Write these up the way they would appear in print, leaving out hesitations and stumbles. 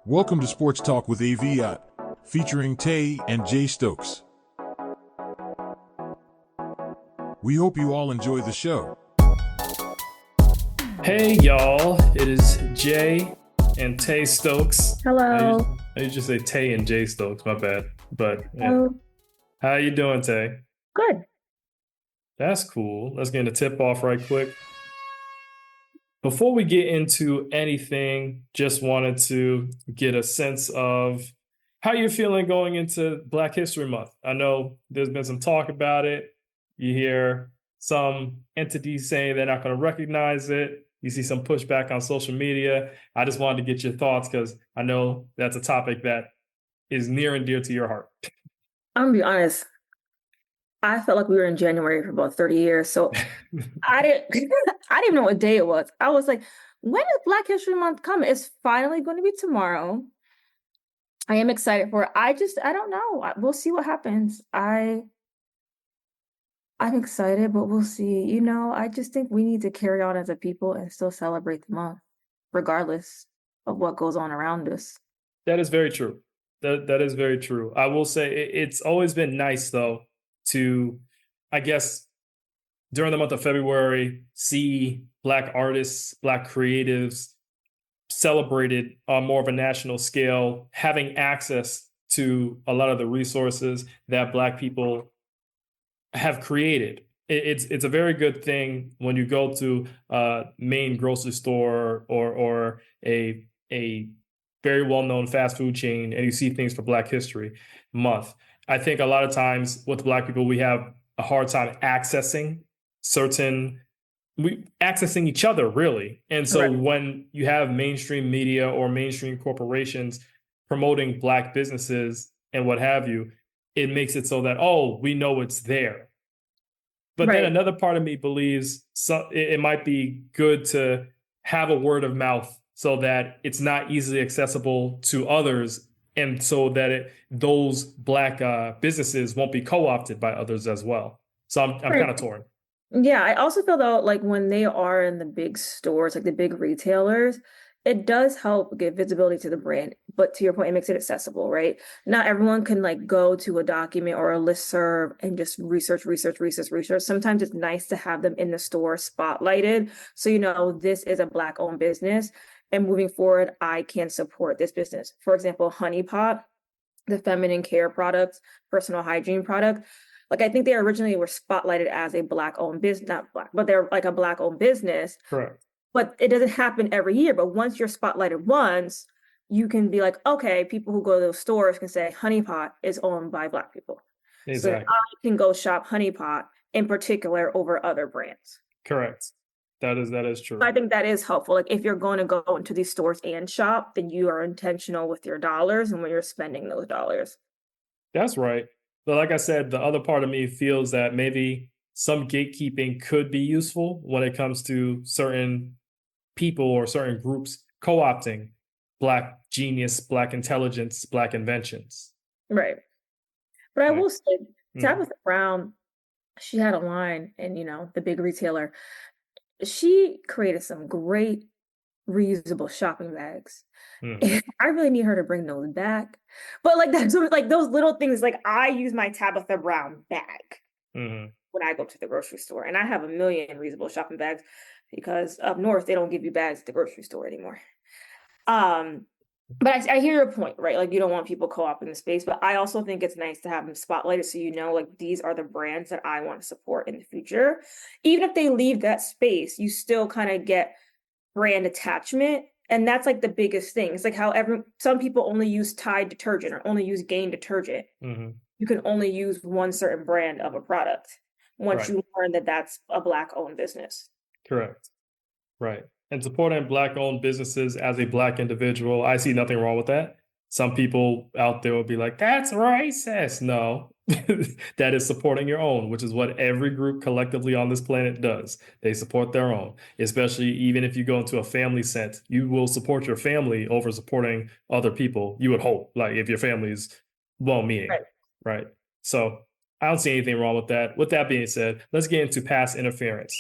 Welcome to Sports Talk with AVIOT, featuring Tay and Jay Stokes. We hope you all enjoy the show. Hey y'all, it is Jay and Tay Stokes. Hello. I usually say Tay and Jay Stokes, my bad. But yeah. Hello. How you doing, Tay? Good. That's cool. Let's get into tip off right quick. Before we get into anything, just wanted to get a sense of how you're feeling going into Black History Month. I know there's been some talk about it. You hear some entities saying they're not going to recognize it. You see some pushback on social media. I just wanted to get your thoughts because I know that's a topic that is near and dear to your heart. I'm gonna be honest. I felt like we were in January for about 30 years. So I didn't I didn't even know what day it was. I was like, when is Black History Month coming? It's finally going to be tomorrow. I am excited for it. I don't know. We'll see what happens. I'm excited, but we'll see. I just think we need to carry on as a people and still celebrate the month, regardless of what goes on around us. That is very true. That is very true. I will say it's always been nice, though, to, I guess, during the month of February, see Black artists, Black creatives celebrated on more of a national scale, having access to a lot of the resources that Black people have created. It's a very good thing when you go to a main grocery store or a very well-known fast food chain and you see things for Black History Month. I think a lot of times with Black people, we have a hard time accessing each other, really. And so Correct. when you have mainstream media or mainstream corporations promoting Black businesses and what have you, it makes it so that, we know it's there. But then another part of me believes it might be good to have a word of mouth so that it's not easily accessible to others, and so that those Black businesses won't be co-opted by others as well. So I'm kind of torn. Yeah, I also feel though, like when they are in the big stores, like the big retailers, it does help give visibility to the brand. But to your point, it makes it accessible, right? Not everyone can like go to a document or a listserv and just research. Sometimes it's nice to have them in the store spotlighted. So, this is a Black owned business. And moving forward, I can support this business. For example, Honey Pot, the feminine care products, personal hygiene product. Like, I think they originally were spotlighted as a Black owned business, not Black, but they're like a Black owned business. Correct. But it doesn't happen every year. But once you're spotlighted once, you can be like, okay, people who go to those stores can say Honey Pot is owned by Black people. Exactly. So I can go shop Honey Pot in particular over other brands. Correct. That is true. I think that is helpful. Like if you're going to go into these stores and shop, then you are intentional with your dollars and when you're spending those dollars. That's right. But like I said, the other part of me feels that maybe some gatekeeping could be useful when it comes to certain people or certain groups co-opting Black genius, Black intelligence, Black inventions. Right. But I will say, Tabitha Brown, she had a line in, the big retailer. She created some great reusable shopping bags. I really need her to bring those back. But like that's like those little things, like I use my Tabitha Brown bag when I go to the grocery store. And I have a million reusable shopping bags because up north, they don't give you bags at the grocery store anymore. But I hear your point, right? Like you don't want people co-opting the space, but I also think it's nice to have them spotlighted so like these are the brands that I want to support in the future. Even if they leave that space, you still kind of get brand attachment. And that's like the biggest thing. It's like how some people only use Tide detergent or only use Gain detergent. You can only use one certain brand of a product once you learn that that's a Black owned business. Correct. Right. And supporting Black owned businesses as a Black individual, I see nothing wrong with that. Some people out there will be like, that's racist. No, that is supporting your own, which is what every group collectively on this planet does. They support their own, especially even if you go into a family sense, you will support your family over supporting other people. You would hope, like if your family is well-meaning, right? So I don't see anything wrong with that. With that being said, let's get into pass interference.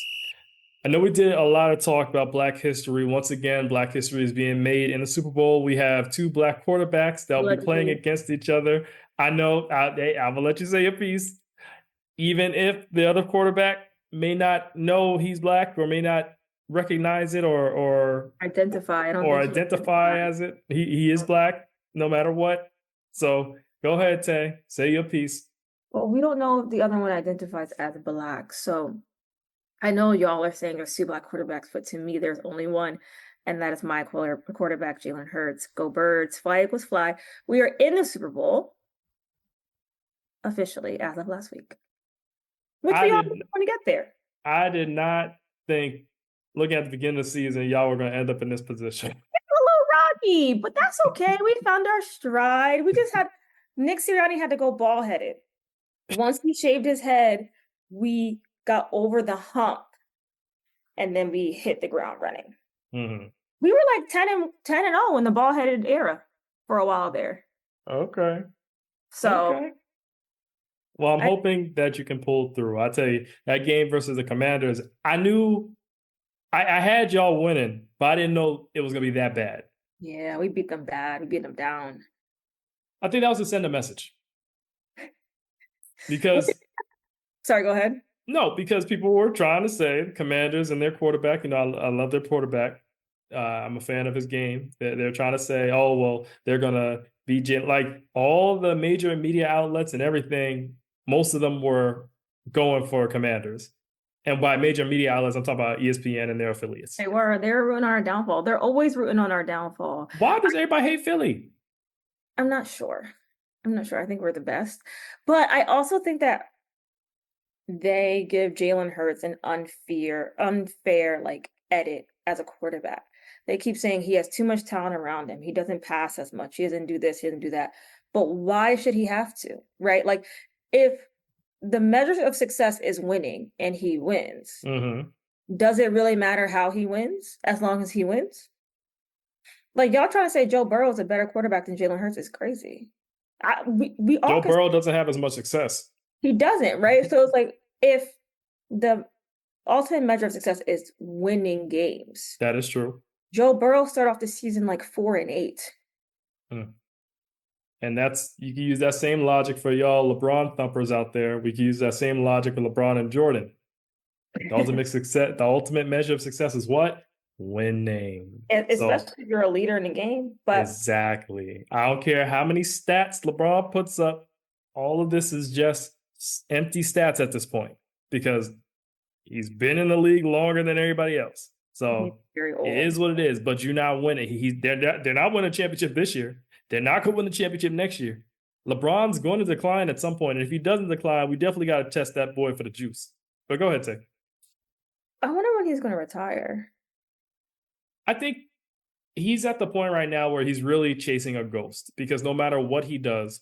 I know we did a lot of talk about Black history. Once again, Black history is being made in the Super Bowl. We have 2 Black quarterbacks that will be playing against each other. I know, I'm going to let you say your piece. Even if the other quarterback may not know he's Black or may not recognize it or Identify. I don't or think he identify as it, he is Black no matter what. So go ahead, Tay. Say your piece. Well, we don't know if the other one identifies as Black. So I know y'all are saying there's 2 Black quarterbacks, but to me, there's only one, and that is my quarterback, Jalen Hurts. Go Birds, fly Eagles fly. We are in the Super Bowl officially as of last week, which we all want to get there. I did not think, looking at the beginning of the season, y'all were going to end up in this position. It's a little rocky, but that's okay. We found our stride. We just had Nick Sirianni had to go ball-headed. Once he shaved his head, we got over the hump, and then we hit the ground running. Mm-hmm. We were like 10-0 in the ball-headed era for a while there. Okay. So, okay. Well, I'm hoping that you can pull through. I tell you, that game versus the Commanders, I knew I had y'all winning, but I didn't know it was going to be that bad. Yeah, we beat them bad. We beat them down. I think that was to send a message. Because sorry, go ahead. No, because people were trying to say Commanders and their quarterback, I love their quarterback. I'm a fan of his game. They're trying to say, oh, well, they're going to be like all the major media outlets and everything. Most of them were going for Commanders. And by major media outlets, I'm talking about ESPN and their affiliates. They were rooting on our downfall. They're always rooting on our downfall. Why does everybody hate Philly? I'm not sure. I think we're the best. But I also think that they give Jalen Hurts an unfair like edit as a quarterback. They keep saying he has too much talent around him. He doesn't pass as much. He doesn't do this. He doesn't do that. But why should he have to? Right? Like if the measure of success is winning and he wins, does it really matter how he wins as long as he wins? Like y'all trying to say Joe Burrow is a better quarterback than Jalen Hurts is crazy. Joe Burrow doesn't have as much success. He doesn't, right? So it's like if the ultimate measure of success is winning games. That is true. Joe Burrow started off the season like 4-8. And that's, you can use that same logic for y'all LeBron thumpers out there. We can use that same logic for LeBron and Jordan. The ultimate measure of success is what? Winning. Especially if you're a leader in the game. But exactly. I don't care how many stats LeBron puts up. All of this is just empty stats at this point because he's been in the league longer than everybody else. So it is what it is, but you're not winning. They're not winning a championship this year. They're not going to win the championship next year. LeBron's going to decline at some point. And if he doesn't decline, we definitely got to test that boy for the juice. But go ahead, Tay. I wonder when he's going to retire. I think he's at the point right now where he's really chasing a ghost because no matter what he does,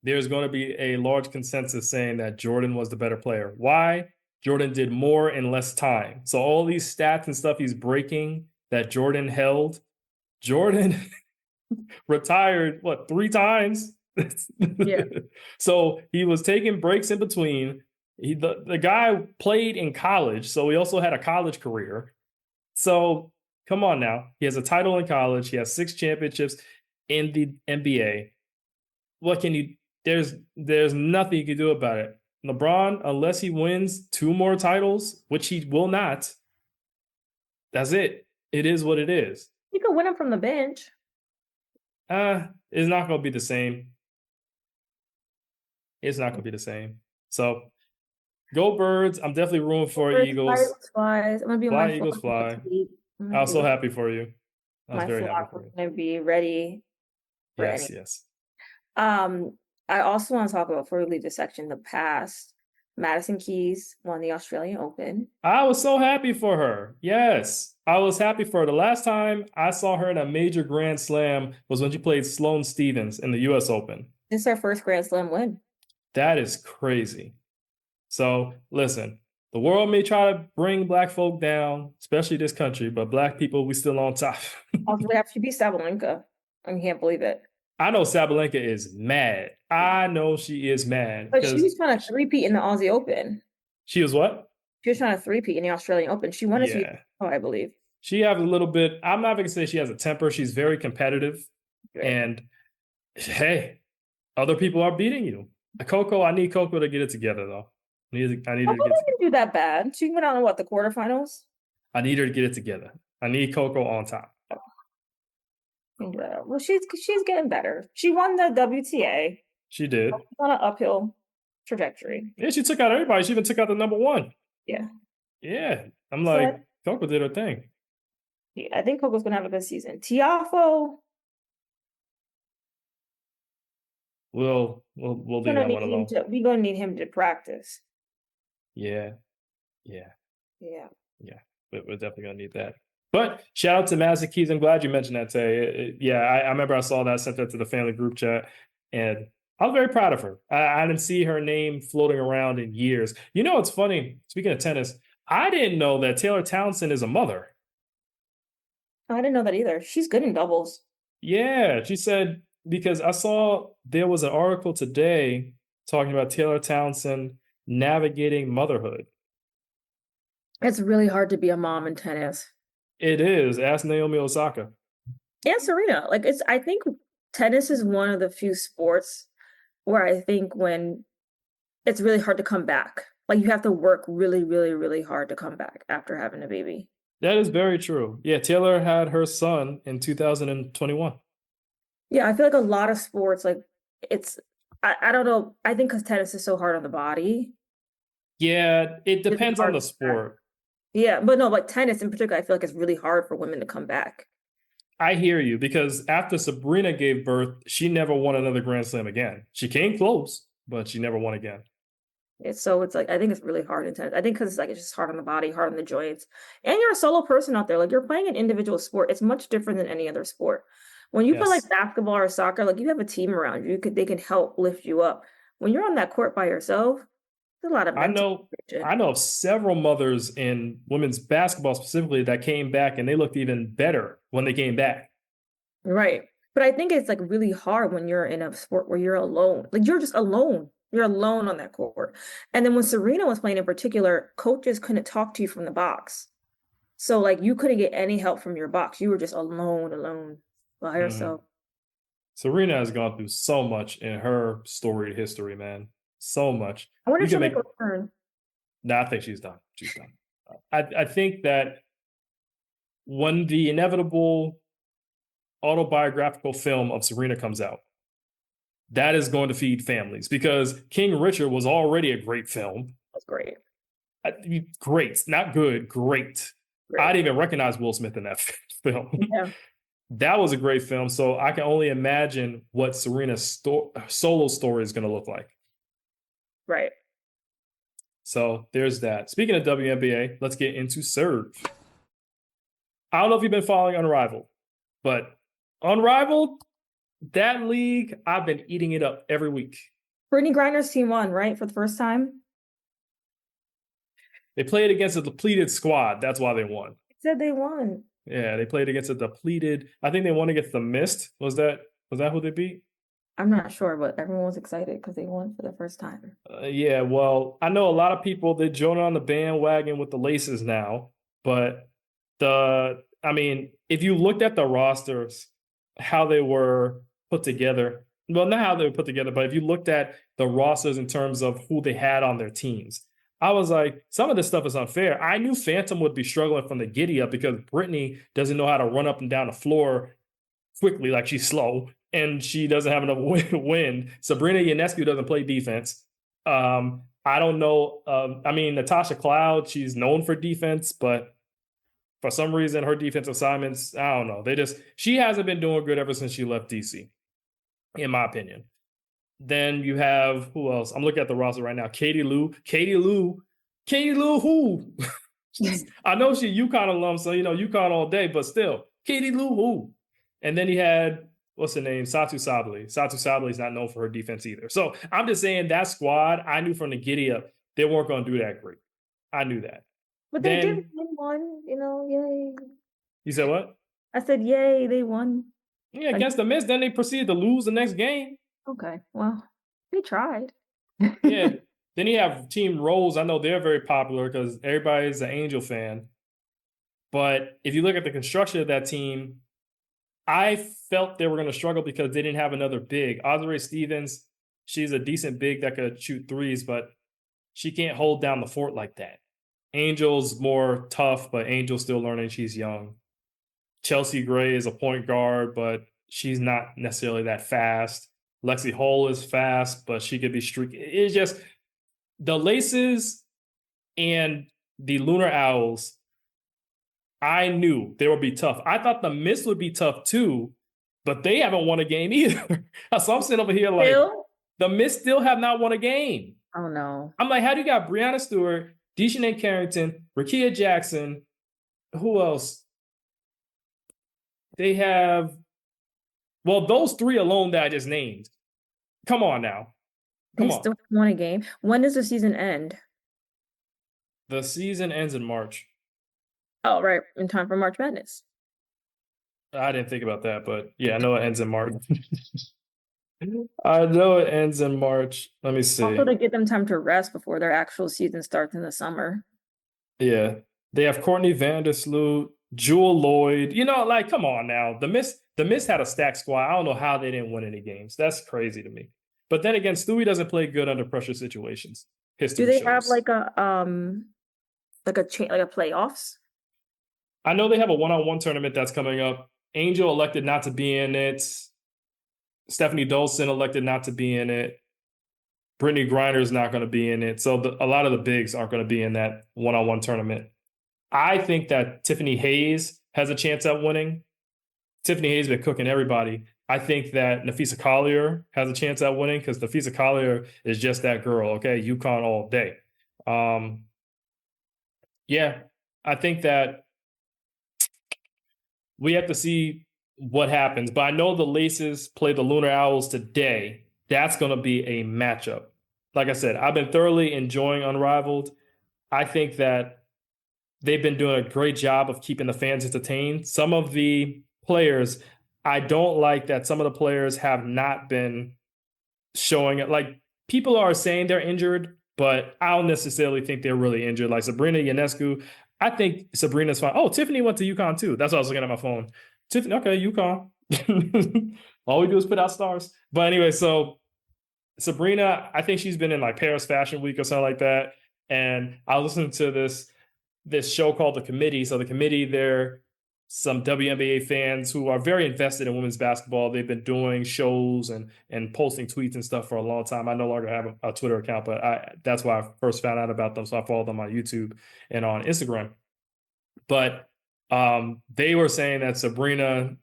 there's going to be a large consensus saying that Jordan was the better player. Why? Jordan did more in less time. So all these stats and stuff he's breaking that Jordan held, Jordan retired, 3 times? Yeah. So he was taking breaks in between. The guy played in college, so he also had a college career. So come on now. He has a title in college. He has 6 championships in the NBA. What can you... There's nothing you can do about it. LeBron, unless he wins 2 more titles, which he will not, that's it. It is what it is. You can win them from the bench. It's not going to be the same. It's not going to be the same. So, go Birds. I'm definitely rooting for Eagles. Flies. I'm going to be fly, Eagles, fly. I was so happy for you. I was very happy for you. I'm going to be ready. Yes. I also want to talk about, before we leave this section, the past. Madison Keys won the Australian Open. I was so happy for her. Yes, I was happy for her. The last time I saw her in a major Grand Slam was when she played Sloane Stephens in the U.S. Open. This is her first Grand Slam win. That is crazy. So, listen, the world may try to bring Black folk down, especially this country, but Black people, we still on top. Also, after she beat Sabalenka. I can't believe it. I know Sabalenka is mad. I know she is mad. But she was trying to repeat in the Aussie Open. She was what? She She was trying to three-peat in the Australian Open. She won a few, Yeah. I believe. She has a little bit, I'm not going to say she has a temper. She's very competitive. Right. And hey, other people are beating you. Coco, I need Coco to get it together, though. I need her to Coco get didn't do that bad. She went on, what, the quarterfinals? I need her to get it together. I need Coco on top. Yeah. Well, she's getting better. She won the WTA. She did. On an uphill trajectory. Yeah, she took out everybody. She even took out the number one. Yeah. Yeah. I'm So like, Coco did her thing. yeah, I think Coco's gonna have a good season. Tiafo, We'll leave that one alone. we're gonna need him to practice. Yeah. Yeah. We're definitely gonna need that. But shout out to Master Keys. I'm glad you mentioned that today. Yeah, I remember I saw that, sent that to the family group chat, and I was very proud of her. I didn't see her name floating around in years. You know, it's funny. Speaking of tennis, I didn't know that Taylor Townsend is a mother. I didn't know that either. She's good in doubles. Yeah, she said, because I saw there was an article today talking about Taylor Townsend navigating motherhood. It's really hard to be a mom in tennis. It is. Ask Naomi Osaka. And Serena. Like I think tennis is one of the few sports where I think when it's really hard to come back. Like you have to work really, really, really hard to come back after having a baby. That is very true. Yeah, Taylor had her son in 2021. Yeah, I feel like a lot of sports, like it's, I don't know. I think because tennis is so hard on the body. Yeah, it depends on the sport. Yeah, but no, like tennis in particular, I feel like it's really hard for women to come back. I hear you, because after Sabrina gave birth, she never won another Grand Slam again. She came close, but she never won again. It's like, I think it's really hard in tennis. I think because it's just hard on the body, hard on the joints. And you're a solo person out there. Like you're playing an individual sport. It's much different than any other sport. When you play like basketball or soccer, like you have a team around you. They can help lift you up. When you're on that court by yourself, there's a lot of I know of several mothers in women's basketball specifically that came back and they looked even better when they came back. Right. But I think it's like really hard when you're in a sport where you're alone. Like you're just alone. You're alone on that court. And then when Serena was playing in particular, coaches couldn't talk to you from the box. So like you couldn't get any help from your box. You were just alone by yourself. Serena has gone through so much in her storied history, man. So much. I wonder if she'll make a return. No, I think she's done. She's done. I think that when the inevitable autobiographical film of Serena comes out, that is going to feed families, because King Richard was already a great film. That's great. Great, not good, great. I didn't even recognize Will Smith in that film. Yeah. That was a great film. So I can only imagine what Serena's solo story is going to look like. Right. So there's that. Speaking of WNBA, let's get into Serve. I don't know if you've been following Unrivaled, but Unrivaled, that league, I've been eating it up every week. Brittany Griner's team won, right? For the first time? They played against a depleted squad. That's why they won. They said they won. Yeah, they played against a depleted. I think they won against the Mist. Was that who they beat? I'm not sure, but everyone was excited because they won for the first time. Yeah, well, I know a lot of people, they're joining on the bandwagon with the Laces now, but if you looked at the rosters, how they were put together, well, not how they were put together, but if you looked at the rosters in terms of who they had on their teams, I was like, some of this stuff is unfair. I knew Phantom would be struggling from the giddy up because Brittany doesn't know how to run up and down the floor quickly, like she's slow, and she doesn't have enough wind. Sabrina Ionescu doesn't play defense. I don't know. Natasha Cloud, she's known for defense, but for some reason, her defensive assignments, I don't know. She hasn't been doing good ever since she left DC, in my opinion. Then you have, who else? I'm looking at the roster right now. Katie Lou, who? I know she's UConn alum, so, UConn all day, but still, Katie Lou, who? And then you had, what's her name? Satu Sabli. Satu Sabli is not known for her defense either. So I'm just saying that squad, I knew from the giddy up, they weren't going to do that great. I knew that. But they did win one, yay. You said what? I said, yay, they won. Yeah, against the Mist. Then they proceeded to lose the next game. Okay, well, they tried. Yeah, Then you have Team Rose. I know they're very popular because everybody's an Angel fan. But if you look at the construction of that team, I felt they were going to struggle because they didn't have another big. Azure Stevens, she's a decent big that could shoot threes, but she can't hold down the fort like that. Angel's more tough, but Angel's still learning. She's young. Chelsea Gray is a point guard, but she's not necessarily that fast. Lexi Hull is fast, but she could be streaky. It's just the Laces and the Lunar Owls. I knew they would be tough. I thought the Mist would be tough too, but they haven't won a game either. So I'm sitting over here like, the Mist still have not won a game. Oh, no. I'm like, how do you got Brianna Stewart, Dejanay Carrington, Rakia Jackson? Who else? They have, well, those three alone that I just named. Come on now. They still won a game. When does the season end? The season ends in March. Oh, right. In time for March Madness. I didn't think about that, but yeah, I know it ends in March. I know it ends in March. Let me see. Also to give them time to rest before their actual season starts in the summer. Yeah. They have Courtney Vandersloot, Jewel Lloyd. You know, like, come on now. The Mist had a stacked squad. I don't know how they didn't win any games. That's crazy to me. But then again, Stewie doesn't play good under pressure situations. History Do they shows. have like a playoffs? I know they have a one-on-one tournament that's coming up. Angel elected not to be in it. Stephanie Dolson elected not to be in it. Brittany Griner is not going to be in it. So a lot of the bigs aren't going to be in that one-on-one tournament. I think that Tiffany Hayes has a chance at winning. Tiffany Hayes has been cooking everybody. I think that Nafisa Collier has a chance at winning because Nafisa Collier is just that girl, okay? UConn all day. Yeah, I think that we have to see what happens. But I know the Laces play the Lunar Owls today. That's going to be a matchup. Like I said, I've been thoroughly enjoying Unrivaled. I think that they've been doing a great job of keeping the fans entertained. Some of the players, I don't like that some of the players have not been showing it. Like, people are saying they're injured, but I don't necessarily think they're really injured. Like Sabrina Ionescu, I think Sabrina's fine. Oh, Tiffany went to UConn too. That's what I was looking at my phone. Tiffany, okay, UConn. All we do is put out stars. But anyway, so Sabrina, I think she's been in like Paris Fashion Week or something like that. And I listened to this show called The Committee. So The Committee, they're some WNBA fans who are very invested in women's basketball. They've been doing shows and posting tweets and stuff for a long time. I no longer have a Twitter account, but that's why I first found out about them. So I followed them on YouTube and on Instagram. But they were saying that Sabrina,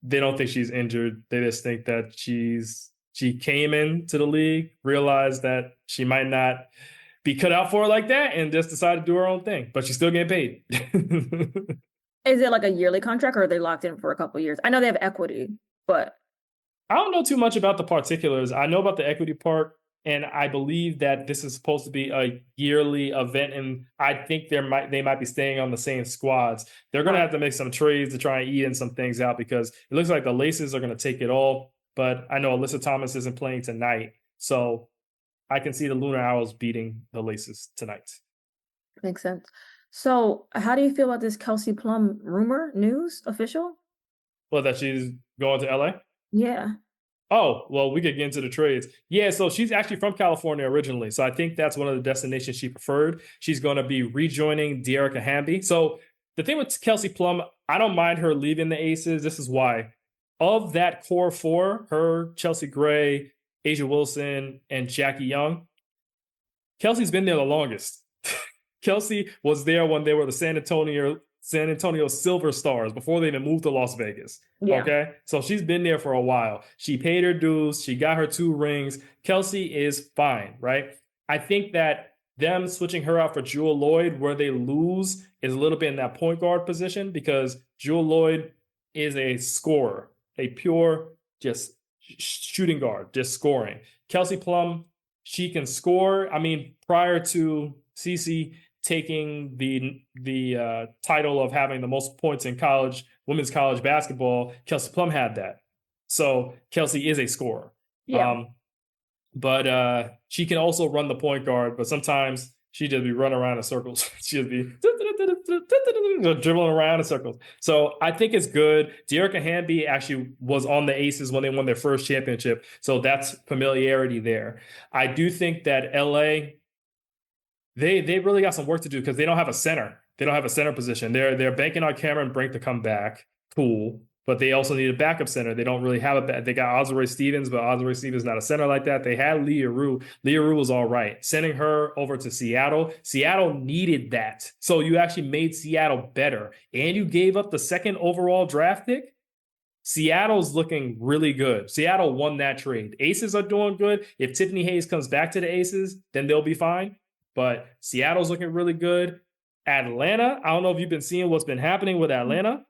they don't think she's injured. They just think that she came into the league, realized that she might not be cut out for it like that, and just decided to do her own thing. But she's still getting paid. Is it like a yearly contract, or are they locked in for a couple of years? I know they have equity, but I don't know too much about the particulars. I know about the equity part, and I believe that this is supposed to be a yearly event, and I think they might be staying on the same squads. They're going to have to make some trades to try and even some things out because it looks like the Laces are going to take it all. But I know Alyssa Thomas isn't playing tonight, so I can see the Lunar Owls beating the Laces tonight. Makes sense. So how do you feel about this Kelsey Plum rumor news official? Well, that she's going to LA? Yeah. Oh, well, we could get into the trades. Yeah, so she's actually from California originally. So I think that's one of the destinations she preferred. She's going to be rejoining Dearica Hamby. So the thing with Kelsey Plum, I don't mind her leaving the Aces. This is why. Of that core four, her, Chelsea Gray, Asia Wilson, and Jackie Young, Kelsey's been there the longest. Kelsey was there when they were the San Antonio Silver Stars before they even moved to Las Vegas. Yeah. Okay. So she's been there for a while. She paid her dues. She got her 2 rings. Kelsey is fine, right? I think that them switching her out for Jewel Lloyd, where they lose, is a little bit in that point guard position because Jewel Lloyd is a scorer, a pure just shooting guard, just scoring. Kelsey Plum, she can score. I mean, prior to Cece taking the title of having the most points in women's college basketball, Kelsey Plum had that. So Kelsey is a scorer. Yeah. But she can also run the point guard, but sometimes she just be running around in circles. She'll be dribbling around in circles. So I think it's good. Dearica Hamby actually was on the Aces when they won their first championship. So that's familiarity there. I do think that LA, they really got some work to do because they don't have a center. They don't have a center position. They're banking on Cameron Brink to come back. Cool. But they also need a backup center. They don't really have they got Osiree Stevens, but Osiree Stevens is not a center like that. They had Leah Rue. Leah Rue was all right. Sending her over to Seattle needed that. So you actually made Seattle better. And you gave up the second overall draft pick. Seattle's looking really good. Seattle won that trade. Aces are doing good. If Tiffany Hayes comes back to the Aces, then they'll be fine. But Seattle's looking really good. Atlanta, I don't know if you've been seeing what's been happening with Atlanta.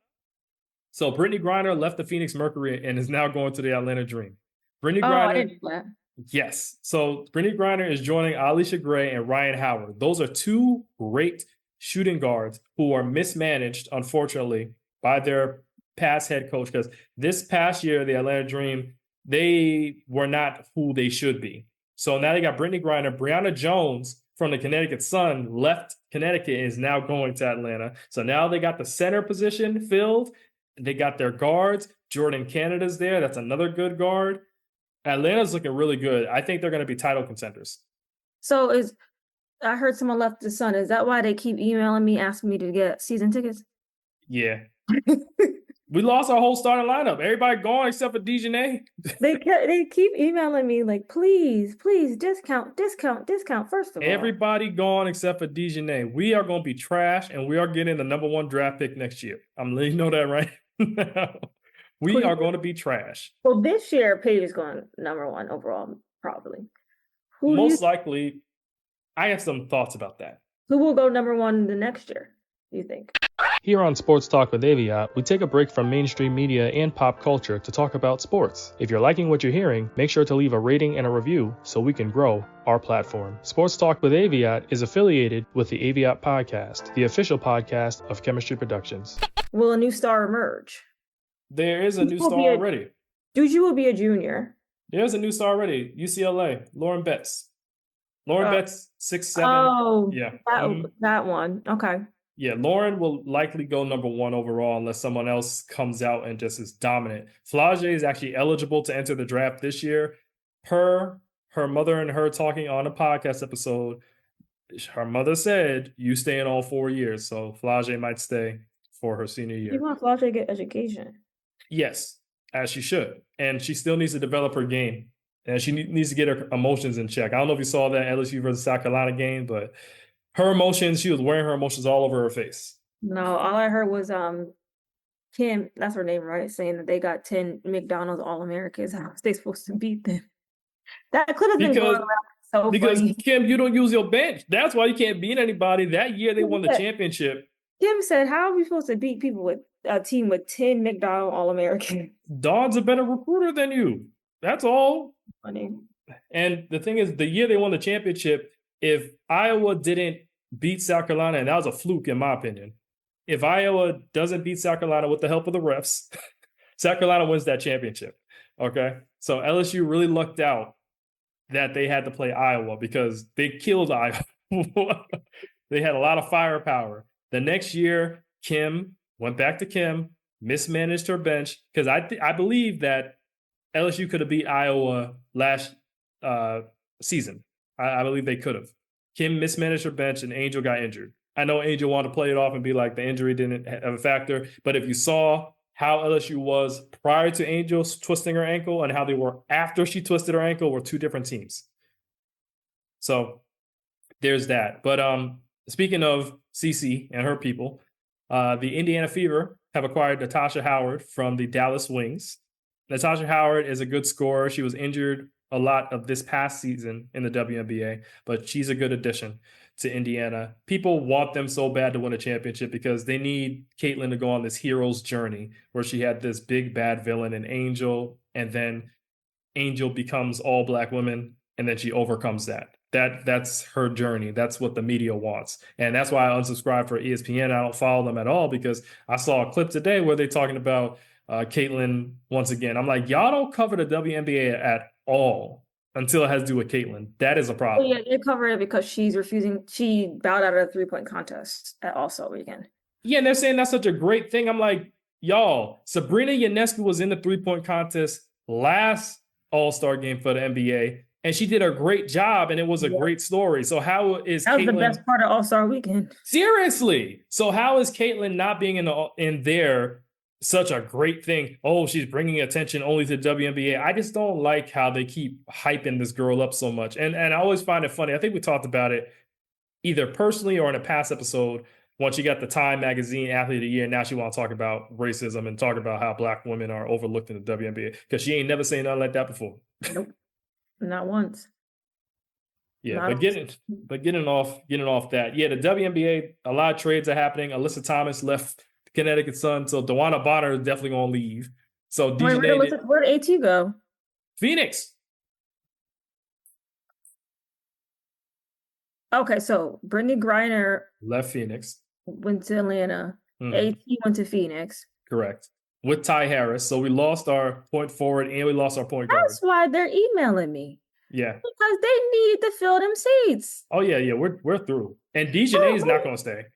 So Brittany Griner left the Phoenix Mercury and is now going to the Atlanta Dream. Brittany Griner, I didn't know that. Yes. So Brittany Griner is joining Alicia Gray and Ryan Howard. Those are two great shooting guards who are mismanaged, unfortunately, by their past head coach. Because this past year, the Atlanta Dream, they were not who they should be. So now they got Brittany Griner. Brianna Jones from the Connecticut Sun left Connecticut and is now going to Atlanta. So now they got the center position filled. They got their guards. Jordan Canada's there. That's another good guard. Atlanta's looking really good. I think they're going to be title contenders. So I heard someone left the Sun. Is that why they keep emailing me, asking me to get season tickets? Yeah. We lost our whole starting lineup. Everybody gone except for Dejanay. They keep emailing me like, please, discount. First of all, everybody gone except for Dejanay. We are going to be trash, and we are getting the #1 draft pick next year. I'm letting you know that right now. We are going to be trash. Well, this year, Paige is going #1 overall, probably. Most likely, I have some thoughts about that. Who will go #1 the next year, do you think? Here on Sports Talk with AVIOT, we take a break from mainstream media and pop culture to talk about sports. If you're liking what you're hearing, make sure to leave a rating and a review so we can grow our platform. Sports Talk with AVIOT is affiliated with the AVIOT Podcast, the official podcast of Chemistry Productions. Will a new star emerge? There is a new star already. Juju will be a junior. There's a new star already. UCLA, Lauren Betts. Lauren Betts, 6'7". Oh, yeah. That one. Okay. Yeah, Lauren will likely go #1 overall unless someone else comes out and just is dominant. Flage is actually eligible to enter the draft this year. Her mother and her talking on a podcast episode, her mother said, you stay in all 4 years. So Flage might stay for her senior year. You want Flage to get education? Yes, as she should. And she still needs to develop her game. And she needs to get her emotions in check. I don't know if you saw that LSU versus South Carolina game, but her emotions, she was wearing her emotions all over her face. No, all I heard was Kim, that's her name, right? Saying that they got 10 McDonald's All-Americans. How was they supposed to beat them? That could have been going around so because funny. Kim, you don't use your bench. That's why you can't beat anybody. That year they won the championship. Kim said, how are we supposed to beat people with a team with 10 McDonald's All-Americans? Don's a better recruiter than you. That's all. Funny. And the thing is, the year they won the championship, if Iowa didn't beat South Carolina, and that was a fluke in my opinion. If Iowa doesn't beat South Carolina with the help of the refs, South Carolina wins that championship. Okay? So LSU really lucked out that they had to play Iowa because they killed Iowa. They had a lot of firepower. The next year, Kim went back to Kim, mismanaged her bench, because I believe that LSU could have beat Iowa last season. I believe they could have. Kim mismanaged her bench and Angel got injured. I know Angel wanted to play it off and be like the injury didn't have a factor, but if you saw how LSU was prior to Angel twisting her ankle and how they were after she twisted her ankle were two different teams. So there's that. But speaking of CC and her people, the Indiana Fever have acquired Natasha Howard from the Dallas Wings. Natasha Howard is a good scorer. She was injured a lot of this past season in the WNBA, but she's a good addition to Indiana. People want them so bad to win a championship because they need Caitlin to go on this hero's journey where she had this big bad villain in Angel, and then Angel becomes all black women, and then she overcomes that. That's her journey. That's what the media wants. And that's why I unsubscribed for ESPN. I don't follow them at all because I saw a clip today where they're talking about Caitlin once again. I'm like, y'all don't cover the WNBA at all. until it has to do with Caitlyn. That is a Oh problem. yeah, they covered it because she bowed out of the 3-point contest at All-Star Weekend. Yeah, and they're saying that's such a great thing. I'm like, y'all, Sabrina Ionescu was in the 3-point contest last All-Star game for the NBA, and she did a great job, and it was a great story. So how is That was Caitlyn the best part of All-Star Weekend. seriously? So how is Caitlyn not being in there such a great thing? Oh, she's bringing attention only to the WNBA. I just don't like how they keep hyping this girl up so much, and I always find it funny. I think we talked about it either personally or in a past episode. Once she got the Time Magazine Athlete of the Year, now she want to talk about racism and talk about how Black women are overlooked in the WNBA because she ain't never seen nothing like that before. Nope, not once. Yeah, Not getting off that. Yeah, the WNBA, a lot of trades are happening. Alyssa Thomas left the Connecticut Sun, so DeWanna Bonner is definitely gonna leave. So where did AT go? Phoenix. Okay, so Brittany Griner Left Phoenix. went to Atlanta. AT went to Phoenix. Correct. With Ty Harris. So we lost our point forward and we lost our point guard. That's why they're emailing me. Yeah. Because they need to fill them seats. Oh, yeah. We're through. And Dejanay is not going to stay.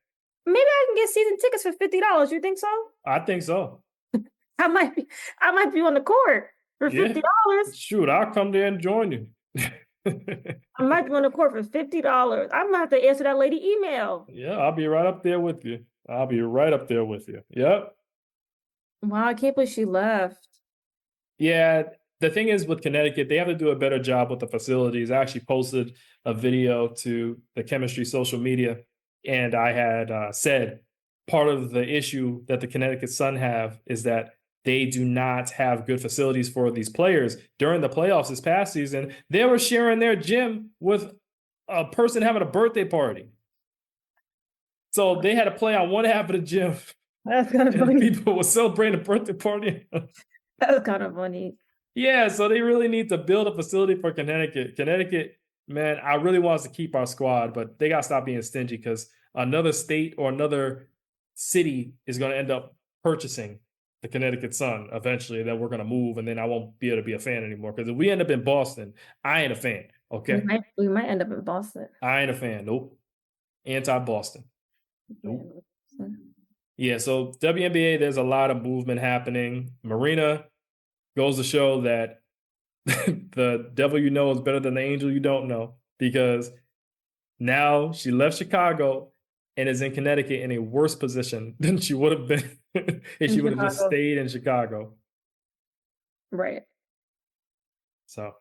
Maybe I can get season tickets for $50. You think so? I think so. I might be on the court for $50. Shoot, I'll come there and join you. I might be on the court for $50. I'm gonna have to answer that lady email. Yeah, I'll be right up there with you. Yep. Wow, I can't believe she left. Yeah, the thing is with Connecticut, they have to do a better job with the facilities. I actually posted a video to the chemistry social media, and I had said part of the issue that the Connecticut Sun have is that they do not have good facilities for these players. During the playoffs this past season, they were sharing their gym with a person having a birthday party. So they had to play on one half of the gym. That's kind of funny. People were celebrating a birthday party. That's kind of funny. Yeah, so they really need to build a facility for Connecticut. Connecticut, man, I really want us to keep our squad, but they got to stop being stingy because another state or another city is going to end up purchasing the Connecticut Sun eventually. Then we're going to move, and then I won't be able to be a fan anymore. Because if we end up in Boston, I ain't a fan, okay? We might end up in Boston. I ain't a fan, nope. Anti-Boston. Nope. Yeah, so WNBA, there's a lot of movement happening. Marina goes to show that the devil you know is better than the angel you don't know, because now she left Chicago and is in Connecticut in a worse position than she would have been if she would have just stayed in Chicago. Right. So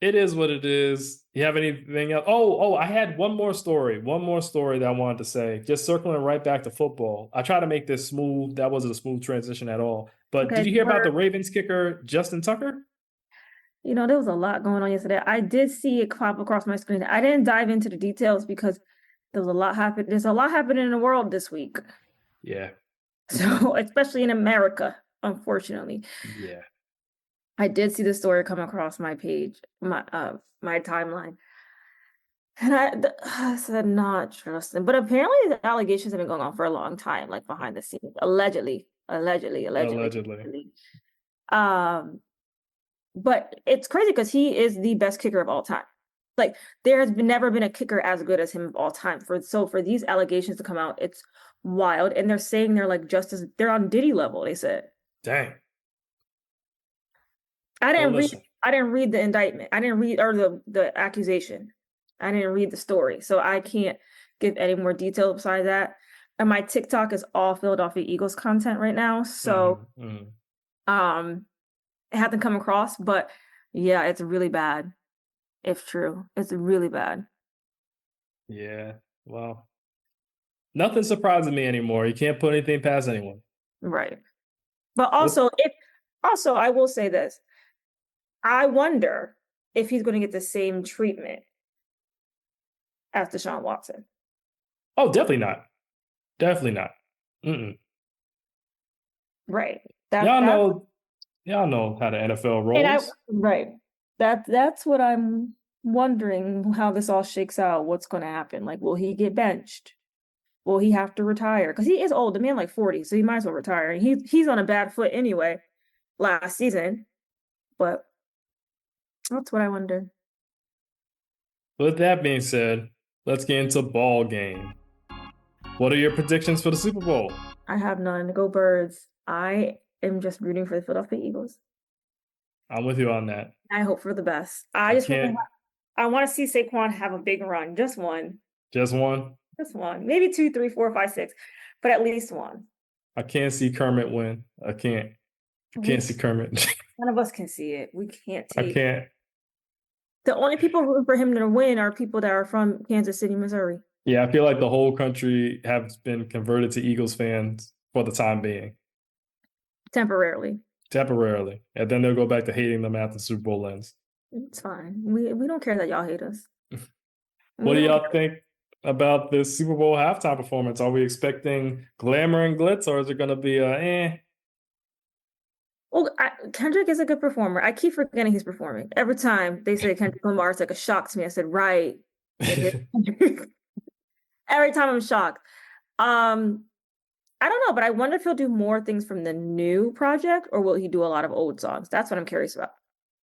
it is what it is. You have anything else? Oh, I had one more story that I wanted to say. Just circling right back to football. I tried to make this smooth. That wasn't a smooth transition at all. But did you hear about the Ravens kicker, Justin Tucker? You know, there was a lot going on yesterday. I did see it pop across my screen. I didn't dive into the details because there was a lot happening. There's a lot happening in the world this week. Yeah. So, especially in America, unfortunately. Yeah. I did see the story come across my page, my timeline. And I said, not trusting. But apparently the allegations have been going on for a long time, like behind the scenes. Allegedly. But it's crazy because he is the best kicker of all time. Like, there has never been a kicker as good as him of all time. For these allegations to come out, it's wild. And they're saying they're like they're on Diddy level, they said. Dang. I didn't read the indictment. I didn't read the accusation. I didn't read the story. So I can't give any more detail besides that. And my TikTok is all filled off of Eagles content right now. So it hasn't come across, but yeah, it's really bad. If true. It's really bad. Yeah. Well, nothing surprises me anymore. You can't put anything past anyone. Right. But also I will say this. I wonder if he's going to get the same treatment as Deshaun Watson. Oh, definitely not. Definitely not. Right. Y'all know how the NFL rolls. Right. That's what I'm wondering, how this all shakes out. What's going to happen? Like, will he get benched? Will he have to retire? Because he is old. The man like 40, so he might as well retire. He's on a bad foot anyway last season. But That's what I wondered. With that being said, let's get into ball game. What are your predictions for the Super Bowl? I have none. Go Birds. I am just rooting for the Philadelphia Eagles. I'm with you on that. I hope for the best. I can't. I want to see Saquon have a big run. Just one. Just one. Just one. Maybe 2, 3, 4, 5, 6, but at least one. I can't see Kermit win. I can't see Kermit. None of us can see it. We can't take I can't. The only people rooting for him to win are people that are from Kansas City, Missouri. Yeah, I feel like the whole country has been converted to Eagles fans for the time being. Temporarily. And then they'll go back to hating them after the Super Bowl ends. It's fine. We don't care that y'all hate us. What do y'all think about this Super Bowl halftime performance? Are we expecting glamour and glitz, or is it going to be Well, Kendrick is a good performer. I keep forgetting he's performing. Every time they say Kendrick Lamar, it's like a shock to me. I said, right. Every time I'm shocked. I don't know, but I wonder if he'll do more things from the new project, or will he do a lot of old songs? That's what I'm curious about.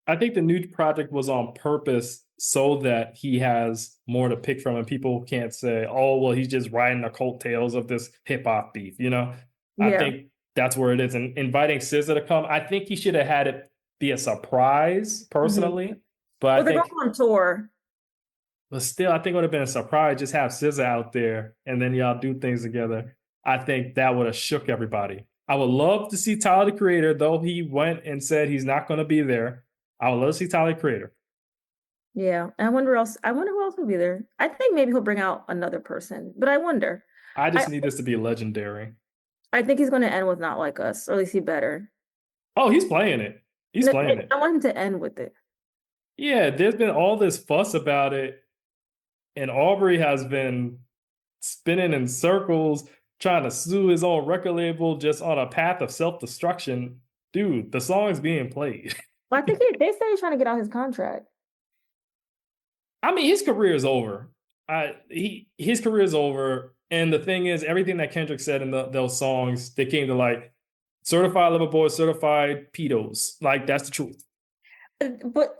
I think the new project was on purpose so that he has more to pick from, and people can't say, oh, well, he's just riding the coattails of this hip hop beef, you know? Yeah. I think that's where it is. And inviting SZA to come, I think he should have had it be a surprise, personally. Mm-hmm. But they're going on tour. But still, I think it would have been a surprise. Just have SZA out there and then y'all do things together. I think that would have shook everybody. I would love to see Tyler, the Creator, though he went and said he's not going to be there. I would love to see Tyler, the Creator. Yeah. I wonder who else will be there. I think maybe he'll bring out another person, but I wonder. I just need this to be legendary. I think he's going to end with Not Like Us, or at least he better. Oh, he's playing it. I want him to end with it. Yeah, there's been all this fuss about it. And Aubrey has been spinning in circles, trying to sue his own record label, just on a path of self-destruction. Dude, the song is being played. Well, I think they say he's trying to get out his contract. I mean, his career is over. His career is over. And the thing is, everything that Kendrick said in those songs, they came to like certified lover boys, certified pedos. Like, that's the truth. But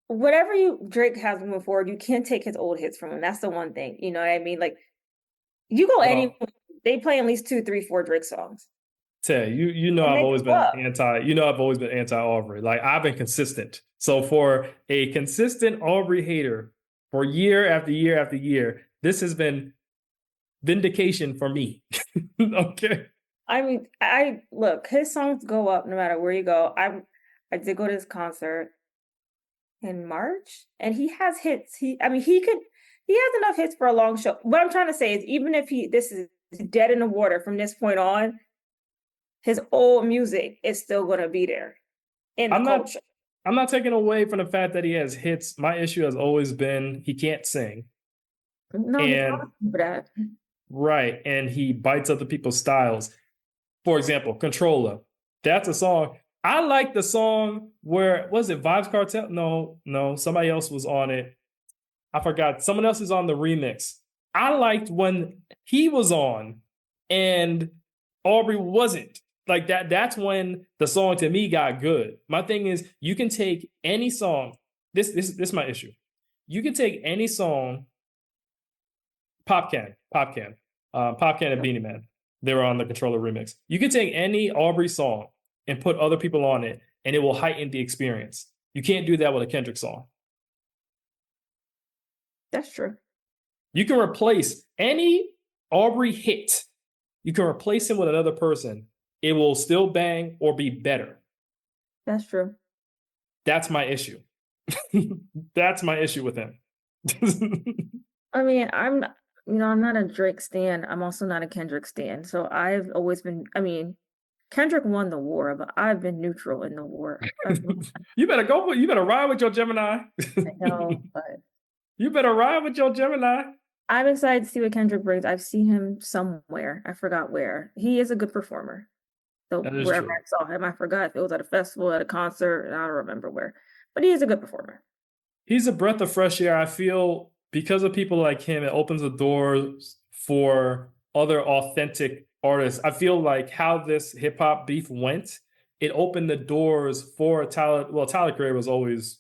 whatever Drake has moving forward, you can't take his old hits from him. That's the one thing. You know what I mean? Like, you go anywhere, they play at least 2, 3, 4 Drake songs. Tay, you know I've always been anti-Aubrey. Like, I've been consistent. So for a consistent Aubrey hater for year after year after year, this has been vindication for me. Okay. I mean, look, his songs go up no matter where you go. I did go to his concert in March, and he has hits. He has enough hits for a long show. What I'm trying to say is, even if this is dead in the water from this point on, his old music is still going to be there in the culture. I'm not taking away from the fact that he has hits. My issue has always been he can't sing. No, he's not for that. Right, and he bites other people's styles. For example, Controller. That's a song. I like the song where, was it Vibes Cartel? No, somebody else was on it. I forgot. Someone else is on the remix. I liked when he was on and Aubrey wasn't. Like that's when the song to me got good. My thing is, you can take any song. This is my issue. You can take any song. Pop Can and Beanie Man. They were on the Controller remix. You can take any Aubrey song and put other people on it, and it will heighten the experience. You can't do that with a Kendrick song. That's true. You can replace any Aubrey hit. You can replace him with another person. It will still bang or be better. That's true. That's my issue. That's my issue with him. I mean, I'm not a Drake stan. I'm also not a Kendrick stan. So I've always been, Kendrick won the war, but I've been neutral in the war. You better ride with your Gemini. I know, but you better ride with your Gemini. I'm excited to see what Kendrick brings. I've seen him somewhere. I forgot where. He is a good performer. So wherever I saw him, I forgot if it was at a festival, at a concert, and I don't remember where. But he is a good performer. He's a breath of fresh air. I feel because of people like him, it opens the doors for other authentic artists. I feel like how this hip hop beef went it opened the doors for Tyler. Well, Tyler Creator was always,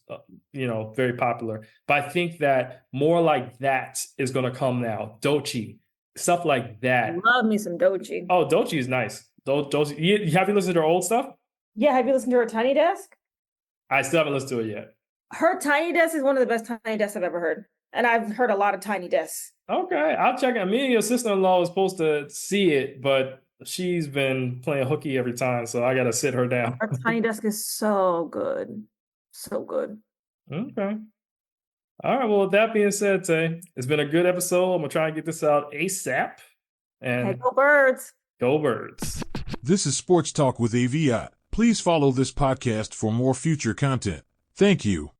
very popular. But I think that more like that is going to come now. Doechii, stuff like that. Love me some Doechii. Oh, Doechii is nice. Doechii, have you listened to her old stuff? Yeah, have you listened to her Tiny Desk? I still haven't listened to it yet. Her Tiny Desk is one of the best Tiny Desks I've ever heard. And I've heard a lot of Tiny Desks. Okay, I'll check it. Me and your sister-in-law was supposed to see it, but she's been playing hooky every time, so I got to sit her down. Her Tiny Desk is so good. So good. Okay. All right. Well, with that being said, Tay, it's been a good episode. I'm going to try and get this out ASAP. And Hey, go Birds. Go Birds. This is Sports Talk with AVIOT. Please follow this podcast for more future content. Thank you.